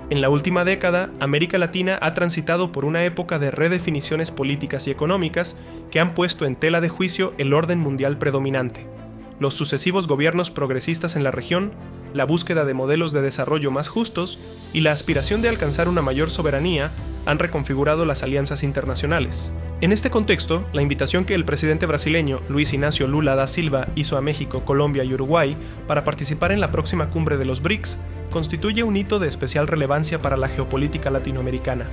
En la última década, América Latina ha transitado por una época de redefiniciones políticas y económicas que han puesto en tela de juicio el orden mundial predominante. Los sucesivos gobiernos progresistas en la región, la búsqueda de modelos de desarrollo más justos y la aspiración de alcanzar una mayor soberanía han reconfigurado las alianzas internacionales. En este contexto, la invitación que el presidente brasileño Luiz Inácio Lula da Silva hizo a México, Colombia y Uruguay para participar en la próxima cumbre de los BRICS constituye un hito de especial relevancia para la geopolítica latinoamericana.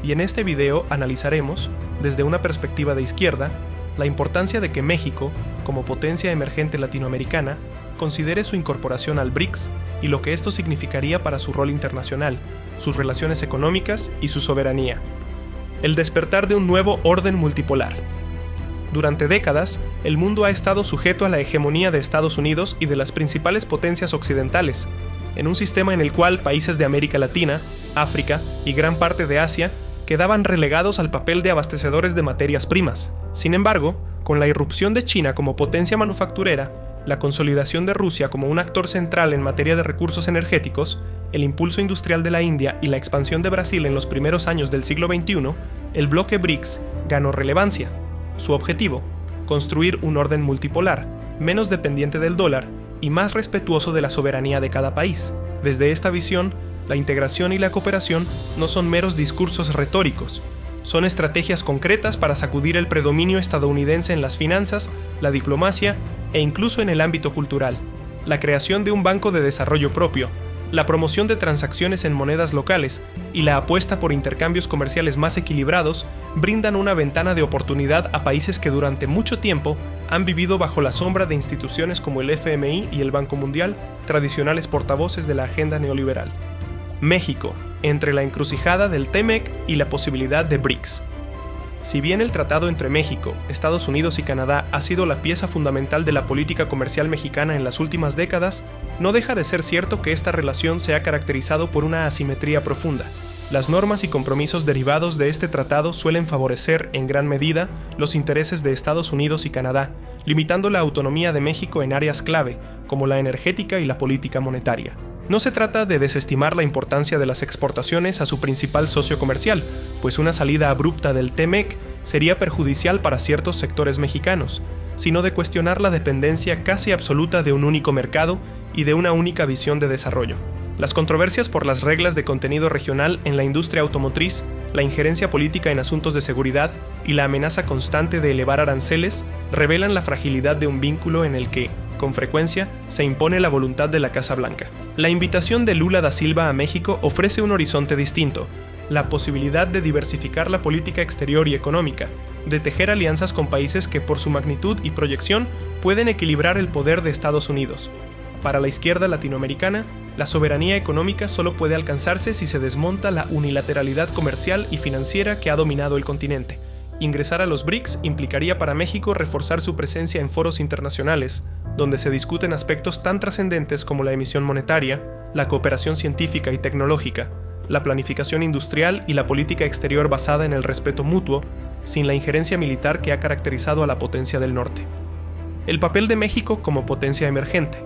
Y en este video analizaremos, desde una perspectiva de izquierda, la importancia de que México, como potencia emergente latinoamericana, considere su incorporación al BRICS y lo que esto significaría para su rol internacional, sus relaciones económicas y su soberanía. El despertar de un nuevo orden multipolar. Durante décadas, el mundo ha estado sujeto a la hegemonía de Estados Unidos y de las principales potencias occidentales, en un sistema en el cual países de América Latina, África y gran parte de Asia quedaban relegados al papel de abastecedores de materias primas. Sin embargo, con la irrupción de China como potencia manufacturera, la consolidación de Rusia como un actor central en materia de recursos energéticos, el impulso industrial de la India y la expansión de Brasil en los primeros años del siglo XXI, el bloque BRICS ganó relevancia. Su objetivo: construir un orden multipolar, menos dependiente del dólar y más respetuoso de la soberanía de cada país. Desde esta visión, la integración y la cooperación no son meros discursos retóricos, son estrategias concretas para sacudir el predominio estadounidense en las finanzas, la diplomacia e incluso en el ámbito cultural. La creación de un banco de desarrollo propio, la promoción de transacciones en monedas locales y la apuesta por intercambios comerciales más equilibrados brindan una ventana de oportunidad a países que durante mucho tiempo han vivido bajo la sombra de instituciones como el FMI y el Banco Mundial, tradicionales portavoces de la agenda neoliberal. México, entre la encrucijada del TEMEC y la posibilidad de BRICS. Si bien el tratado entre México, Estados Unidos y Canadá ha sido la pieza fundamental de la política comercial mexicana en las últimas décadas, no deja de ser cierto que esta relación se ha caracterizado por una asimetría profunda. Las normas y compromisos derivados de este tratado suelen favorecer, en gran medida, los intereses de Estados Unidos y Canadá, limitando la autonomía de México en áreas clave, como la energética y la política monetaria. No se trata de desestimar la importancia de las exportaciones a su principal socio comercial, pues una salida abrupta del TEMEC sería perjudicial para ciertos sectores mexicanos, sino de cuestionar la dependencia casi absoluta de un único mercado y de una única visión de desarrollo. Las controversias por las reglas de contenido regional en la industria automotriz, la injerencia política en asuntos de seguridad y la amenaza constante de elevar aranceles revelan la fragilidad de un vínculo en el que, con frecuencia, se impone la voluntad de la Casa Blanca. La invitación de Lula da Silva a México ofrece un horizonte distinto, la posibilidad de diversificar la política exterior y económica, de tejer alianzas con países que por su magnitud y proyección pueden equilibrar el poder de Estados Unidos. Para la izquierda latinoamericana, la soberanía económica solo puede alcanzarse si se desmonta la unilateralidad comercial y financiera que ha dominado el continente. Ingresar a los BRICS implicaría para México reforzar su presencia en foros internacionales, donde se discuten aspectos tan trascendentes como la emisión monetaria, la cooperación científica y tecnológica, la planificación industrial y la política exterior basada en el respeto mutuo, sin la injerencia militar que ha caracterizado a la potencia del norte. El papel de México como potencia emergente.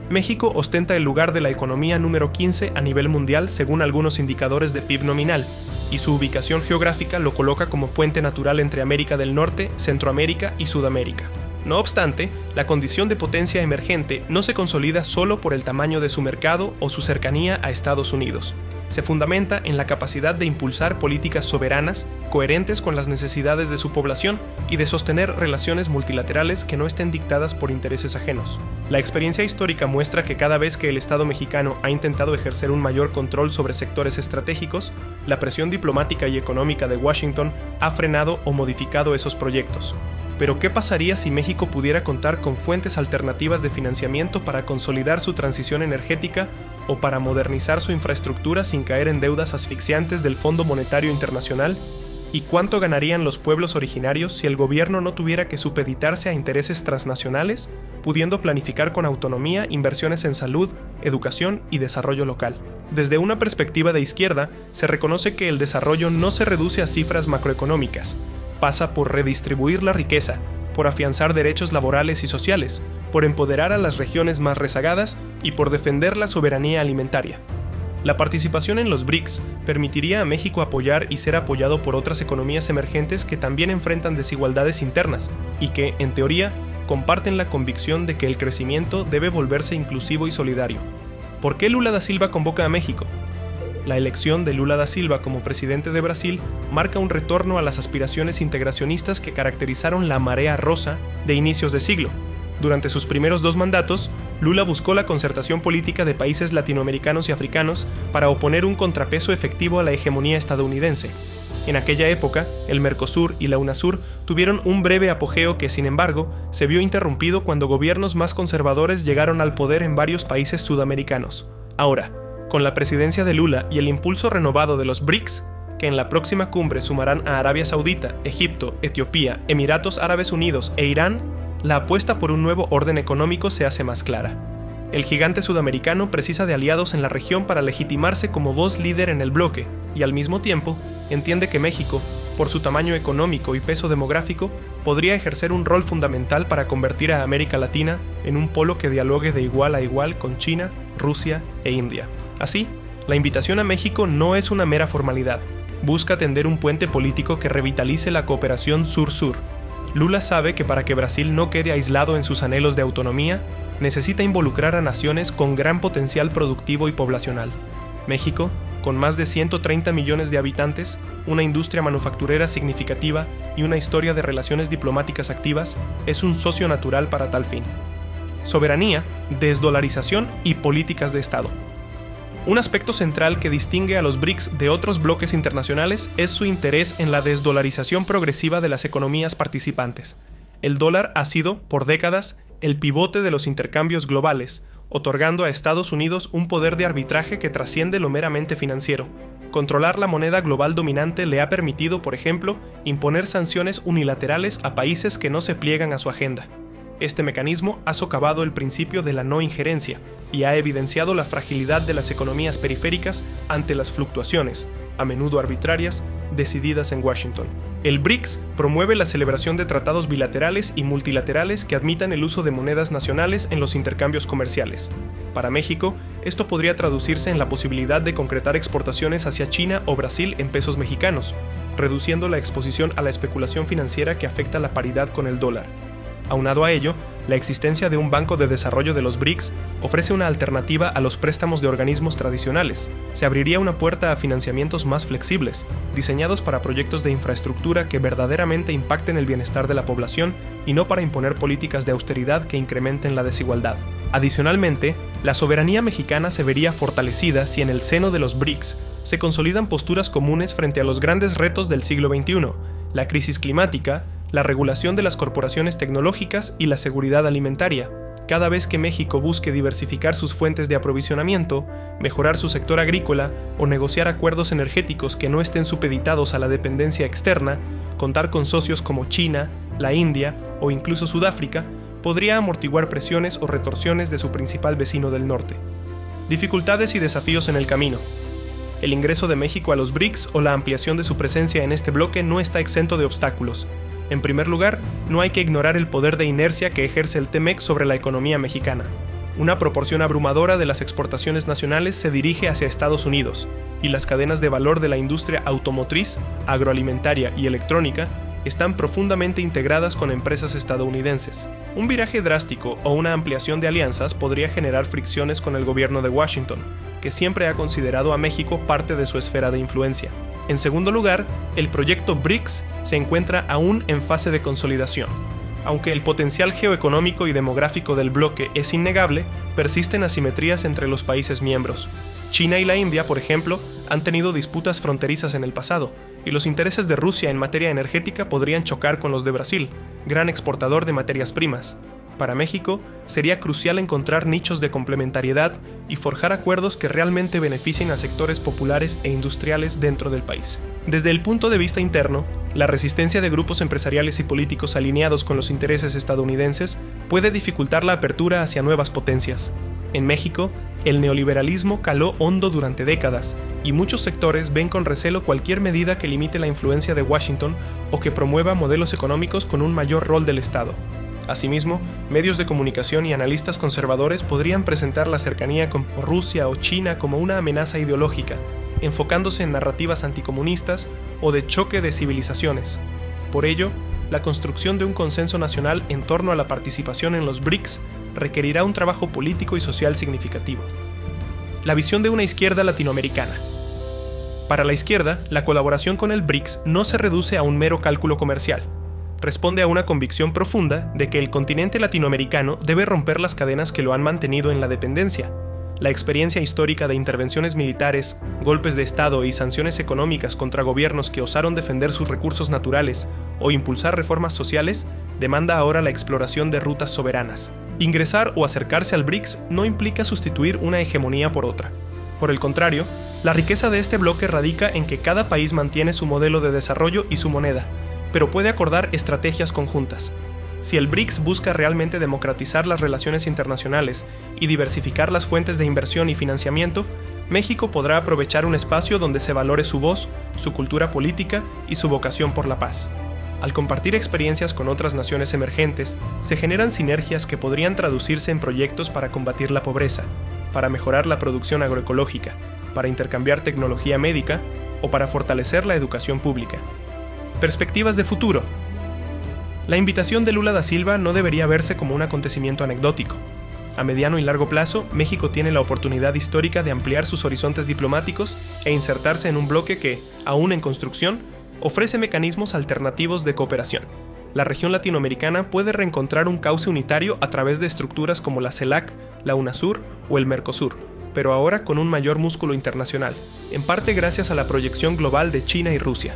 México ostenta el lugar de la economía número 15 a nivel mundial según algunos indicadores de PIB nominal, y su ubicación geográfica lo coloca como puente natural entre América del Norte, Centroamérica y Sudamérica. No obstante, la condición de potencia emergente no se consolida solo por el tamaño de su mercado o su cercanía a Estados Unidos. Se fundamenta en la capacidad de impulsar políticas soberanas, coherentes con las necesidades de su población y de sostener relaciones multilaterales que no estén dictadas por intereses ajenos. La experiencia histórica muestra que cada vez que el Estado mexicano ha intentado ejercer un mayor control sobre sectores estratégicos, la presión diplomática y económica de Washington ha frenado o modificado esos proyectos. Pero ¿qué pasaría si México pudiera contar con fuentes alternativas de financiamiento para consolidar su transición energética o para modernizar su infraestructura sin caer en deudas asfixiantes del Fondo Monetario Internacional? ¿Y cuánto ganarían los pueblos originarios si el gobierno no tuviera que supeditarse a intereses transnacionales, pudiendo planificar con autonomía inversiones en salud, educación y desarrollo local? Desde una perspectiva de izquierda, se reconoce que el desarrollo no se reduce a cifras macroeconómicas. Pasa por redistribuir la riqueza, por afianzar derechos laborales y sociales, por empoderar a las regiones más rezagadas y por defender la soberanía alimentaria. La participación en los BRICS permitiría a México apoyar y ser apoyado por otras economías emergentes que también enfrentan desigualdades internas y que, en teoría, comparten la convicción de que el crecimiento debe volverse inclusivo y solidario. ¿Por qué Lula da Silva convoca a México? La elección de Lula da Silva como presidente de Brasil marca un retorno a las aspiraciones integracionistas que caracterizaron la marea rosa de inicios de siglo. Durante sus primeros 2 mandatos, Lula buscó la concertación política de países latinoamericanos y africanos para oponer un contrapeso efectivo a la hegemonía estadounidense. En aquella época, el Mercosur y la UNASUR tuvieron un breve apogeo que, sin embargo, se vio interrumpido cuando gobiernos más conservadores llegaron al poder en varios países sudamericanos. Ahora, con la presidencia de Lula y el impulso renovado de los BRICS, que en la próxima cumbre sumarán a Arabia Saudita, Egipto, Etiopía, Emiratos Árabes Unidos e Irán, la apuesta por un nuevo orden económico se hace más clara. El gigante sudamericano precisa de aliados en la región para legitimarse como voz líder en el bloque y, al mismo tiempo, entiende que México, por su tamaño económico y peso demográfico, podría ejercer un rol fundamental para convertir a América Latina en un polo que dialogue de igual a igual con China, Rusia e India. Así, la invitación a México no es una mera formalidad. Busca tender un puente político que revitalice la cooperación sur-sur. Lula sabe que para que Brasil no quede aislado en sus anhelos de autonomía, necesita involucrar a naciones con gran potencial productivo y poblacional. México, con más de 130 millones de habitantes, una industria manufacturera significativa y una historia de relaciones diplomáticas activas, es un socio natural para tal fin. Soberanía, desdolarización y políticas de Estado. Un aspecto central que distingue a los BRICS de otros bloques internacionales es su interés en la desdolarización progresiva de las economías participantes. El dólar ha sido, por décadas, el pivote de los intercambios globales, otorgando a Estados Unidos un poder de arbitraje que trasciende lo meramente financiero. Controlar la moneda global dominante le ha permitido, por ejemplo, imponer sanciones unilaterales a países que no se pliegan a su agenda. Este mecanismo ha socavado el principio de la no injerencia y ha evidenciado la fragilidad de las economías periféricas ante las fluctuaciones, a menudo arbitrarias, decididas en Washington. El BRICS promueve la celebración de tratados bilaterales y multilaterales que admitan el uso de monedas nacionales en los intercambios comerciales. Para México, esto podría traducirse en la posibilidad de concretar exportaciones hacia China o Brasil en pesos mexicanos, reduciendo la exposición a la especulación financiera que afecta la paridad con el dólar. Aunado a ello, la existencia de un Banco de Desarrollo de los BRICS ofrece una alternativa a los préstamos de organismos tradicionales. Se abriría una puerta a financiamientos más flexibles, diseñados para proyectos de infraestructura que verdaderamente impacten el bienestar de la población y no para imponer políticas de austeridad que incrementen la desigualdad. Adicionalmente, la soberanía mexicana se vería fortalecida si en el seno de los BRICS se consolidan posturas comunes frente a los grandes retos del siglo XXI, la crisis climática, la regulación de las corporaciones tecnológicas y la seguridad alimentaria. Cada vez que México busque diversificar sus fuentes de aprovisionamiento, mejorar su sector agrícola o negociar acuerdos energéticos que no estén supeditados a la dependencia externa, contar con socios como China, la India o incluso Sudáfrica, podría amortiguar presiones o retorsiones de su principal vecino del norte. Dificultades y desafíos en el camino. El ingreso de México a los BRICS o la ampliación de su presencia en este bloque no está exento de obstáculos. En primer lugar, no hay que ignorar el poder de inercia que ejerce el TEMEC sobre la economía mexicana. Una proporción abrumadora de las exportaciones nacionales se dirige hacia Estados Unidos, y las cadenas de valor de la industria automotriz, agroalimentaria y electrónica están profundamente integradas con empresas estadounidenses. Un viraje drástico o una ampliación de alianzas podría generar fricciones con el gobierno de Washington, que siempre ha considerado a México parte de su esfera de influencia. En segundo lugar, el proyecto BRICS se encuentra aún en fase de consolidación. Aunque el potencial geoeconómico y demográfico del bloque es innegable, persisten asimetrías entre los países miembros. China y la India, por ejemplo, han tenido disputas fronterizas en el pasado, y los intereses de Rusia en materia energética podrían chocar con los de Brasil, gran exportador de materias primas. Para México, sería crucial encontrar nichos de complementariedad y forjar acuerdos que realmente beneficien a sectores populares e industriales dentro del país. Desde el punto de vista interno, la resistencia de grupos empresariales y políticos alineados con los intereses estadounidenses puede dificultar la apertura hacia nuevas potencias. En México, el neoliberalismo caló hondo durante décadas, y muchos sectores ven con recelo cualquier medida que limite la influencia de Washington o que promueva modelos económicos con un mayor rol del Estado. Asimismo, medios de comunicación y analistas conservadores podrían presentar la cercanía con Rusia o China como una amenaza ideológica, enfocándose en narrativas anticomunistas o de choque de civilizaciones. Por ello, la construcción de un consenso nacional en torno a la participación en los BRICS requerirá un trabajo político y social significativo. La visión de una izquierda latinoamericana. Para la izquierda, la colaboración con el BRICS no se reduce a un mero cálculo comercial. Responde a una convicción profunda de que el continente latinoamericano debe romper las cadenas que lo han mantenido en la dependencia. La experiencia histórica de intervenciones militares, golpes de Estado y sanciones económicas contra gobiernos que osaron defender sus recursos naturales o impulsar reformas sociales demanda ahora la exploración de rutas soberanas. Ingresar o acercarse al BRICS no implica sustituir una hegemonía por otra. Por el contrario, la riqueza de este bloque radica en que cada país mantiene su modelo de desarrollo y su moneda, pero puede acordar estrategias conjuntas. Si el BRICS busca realmente democratizar las relaciones internacionales y diversificar las fuentes de inversión y financiamiento, México podrá aprovechar un espacio donde se valore su voz, su cultura política y su vocación por la paz. Al compartir experiencias con otras naciones emergentes, se generan sinergias que podrían traducirse en proyectos para combatir la pobreza, para mejorar la producción agroecológica, para intercambiar tecnología médica o para fortalecer la educación pública. Perspectivas de futuro. La invitación de Lula da Silva no debería verse como un acontecimiento anecdótico. A mediano y largo plazo, México tiene la oportunidad histórica de ampliar sus horizontes diplomáticos e insertarse en un bloque que, aún en construcción, ofrece mecanismos alternativos de cooperación. La región latinoamericana puede reencontrar un cauce unitario a través de estructuras como la CELAC, la UNASUR o el Mercosur, pero ahora con un mayor músculo internacional, en parte gracias a la proyección global de China y Rusia.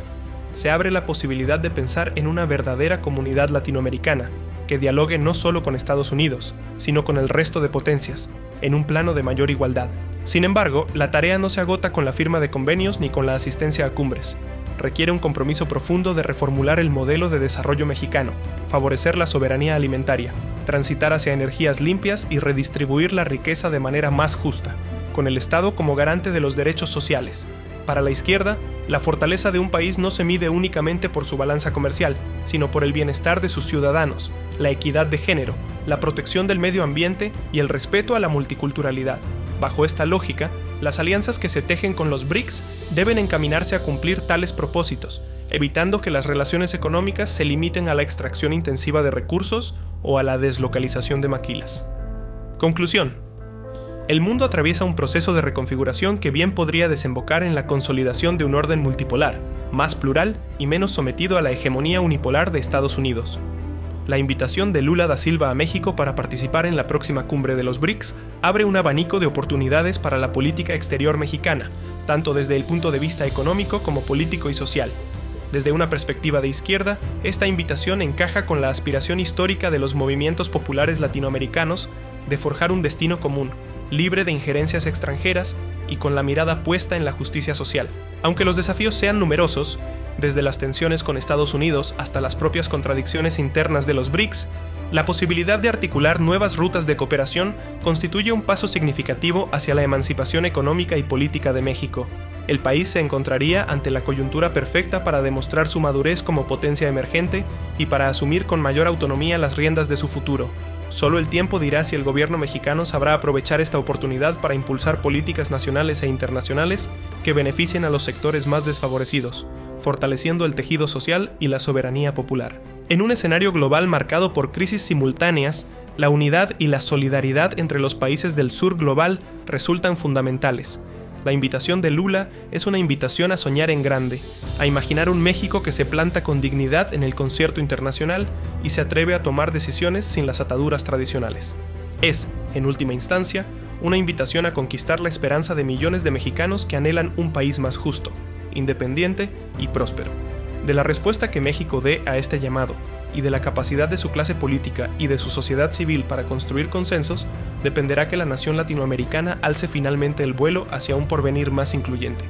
Se abre la posibilidad de pensar en una verdadera comunidad latinoamericana, que dialogue no solo con Estados Unidos, sino con el resto de potencias, en un plano de mayor igualdad. Sin embargo, la tarea no se agota con la firma de convenios ni con la asistencia a cumbres. Requiere un compromiso profundo de reformular el modelo de desarrollo mexicano, favorecer la soberanía alimentaria, transitar hacia energías limpias y redistribuir la riqueza de manera más justa, con el Estado como garante de los derechos sociales. Para la izquierda, la fortaleza de un país no se mide únicamente por su balanza comercial, sino por el bienestar de sus ciudadanos, la equidad de género, la protección del medio ambiente y el respeto a la multiculturalidad. Bajo esta lógica, las alianzas que se tejen con los BRICS deben encaminarse a cumplir tales propósitos, evitando que las relaciones económicas se limiten a la extracción intensiva de recursos o a la deslocalización de maquilas. Conclusión. El mundo atraviesa un proceso de reconfiguración que bien podría desembocar en la consolidación de un orden multipolar, más plural y menos sometido a la hegemonía unipolar de Estados Unidos. La invitación de Lula da Silva a México para participar en la próxima cumbre de los BRICS abre un abanico de oportunidades para la política exterior mexicana, tanto desde el punto de vista económico como político y social. Desde una perspectiva de izquierda, esta invitación encaja con la aspiración histórica de los movimientos populares latinoamericanos de forjar un destino común, libre de injerencias extranjeras y con la mirada puesta en la justicia social. Aunque los desafíos sean numerosos, desde las tensiones con Estados Unidos hasta las propias contradicciones internas de los BRICS, la posibilidad de articular nuevas rutas de cooperación constituye un paso significativo hacia la emancipación económica y política de México. El país se encontraría ante la coyuntura perfecta para demostrar su madurez como potencia emergente y para asumir con mayor autonomía las riendas de su futuro. Solo el tiempo dirá si el gobierno mexicano sabrá aprovechar esta oportunidad para impulsar políticas nacionales e internacionales que beneficien a los sectores más desfavorecidos, fortaleciendo el tejido social y la soberanía popular. En un escenario global marcado por crisis simultáneas, la unidad y la solidaridad entre los países del sur global resultan fundamentales. La invitación de Lula es una invitación a soñar en grande, a imaginar un México que se planta con dignidad en el concierto internacional y se atreve a tomar decisiones sin las ataduras tradicionales. Es, en última instancia, una invitación a conquistar la esperanza de millones de mexicanos que anhelan un país más justo, independiente y próspero. De la respuesta que México dé a este llamado y de la capacidad de su clase política y de su sociedad civil para construir consensos, dependerá que la nación latinoamericana alce finalmente el vuelo hacia un porvenir más incluyente.